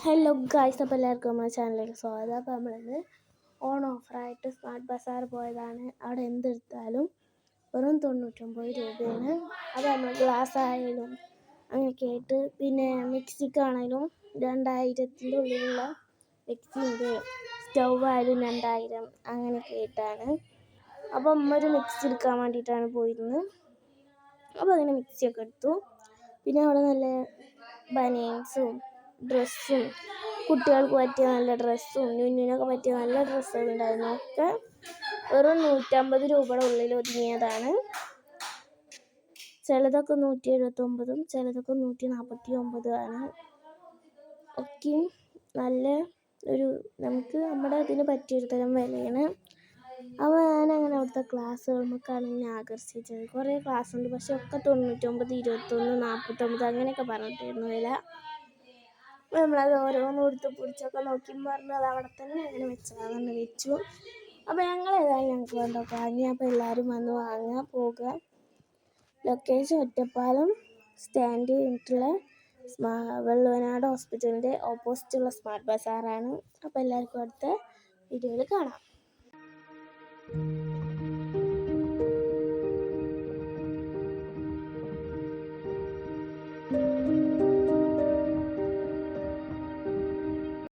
Hello guys, അപ്പോൾ എല്ലാവർക്കും നമ്മുടെ ചാനലിലേക്ക് സ്വാഗതം. അപ്പോൾ നമ്മളിന്ന് ഓഫറായിട്ട് സ്മാർട്ട് ബസാർ പോയതാണ്. അവിടെ എന്തെടുത്താലും വെറും 99 രൂപയാണ്. അത് നമ്മൾ ഗ്ലാസ് ആയാലും അങ്ങനെയൊക്കെ ആയിട്ട്, പിന്നെ മിക്സിക്കാണെങ്കിലും 2000-ൻ്റെ ഉള്ളിലുള്ള മിക്സിൻ്റെ സ്റ്റൗ ആയാലും 2000 അങ്ങനെയൊക്കെ ആയിട്ടാണ്. അപ്പോൾ അമ്മ ഒരു മിക്സി എടുക്കാൻ വേണ്ടിയിട്ടാണ് പോയിരുന്നത്. അപ്പോൾ അങ്ങനെ മിക്സിയൊക്കെ എടുത്തു. പിന്നെ അവിടെ നല്ല ബനിയൻസും ഡ്രസ്സും, കുട്ടികൾക്ക് പറ്റിയ നല്ല ഡ്രസ്സും ന്യൂനൊക്കെ പറ്റിയ നല്ല ഡ്രസ്സുകളുണ്ടായിരുന്നു. ഒക്കെ വെറും 150 രൂപയുടെ ഉള്ളിൽ ഒതുങ്ങിയതാണ്. ചിലതൊക്കെ 179, ചിലതൊക്കെ 149 ആണ്. ഒക്കെയും നല്ല ഒരു നമുക്ക് നമ്മുടെ അതിന് പറ്റിയൊരു തരം വിലയാണ്. അപ്പോൾ ഞാനങ്ങനെ അവിടുത്തെ ക്ലാസ്സുകൾക്കാണ് എന്നെ ആകർഷിച്ചത്. കുറേ ക്ലാസ് ഉണ്ട്, പക്ഷെ ഒക്കെ 99, 21, 49 അങ്ങനെയൊക്കെ പറഞ്ഞിട്ടായിരുന്നു വില. നമ്മളത് ഓരോന്നും എടുത്ത് പിടിച്ചൊക്കെ നോക്കി പറഞ്ഞു അത് അവിടെ തന്നെ അങ്ങനെ വെച്ചതാണെന്ന് വെച്ചു. അപ്പോൾ ഞങ്ങൾക്ക് വേണ്ടൊക്കെ വാങ്ങി. അപ്പോൾ എല്ലാവരും വന്ന് വാങ്ങാൻ പോകുക. ലൊക്കേഷൻ ഒറ്റപ്പാലം സ്റ്റാൻഡ് കഴിഞ്ഞിട്ടുള്ള വെള്ളുവനാട് ഹോസ്പിറ്റലിൻ്റെ ഓപ്പോസിറ്റുള്ള സ്മാർട്ട് ബസാറാണ്. അപ്പോൾ എല്ലാവർക്കും അടുത്ത വീഡിയോയിൽ കാണാം.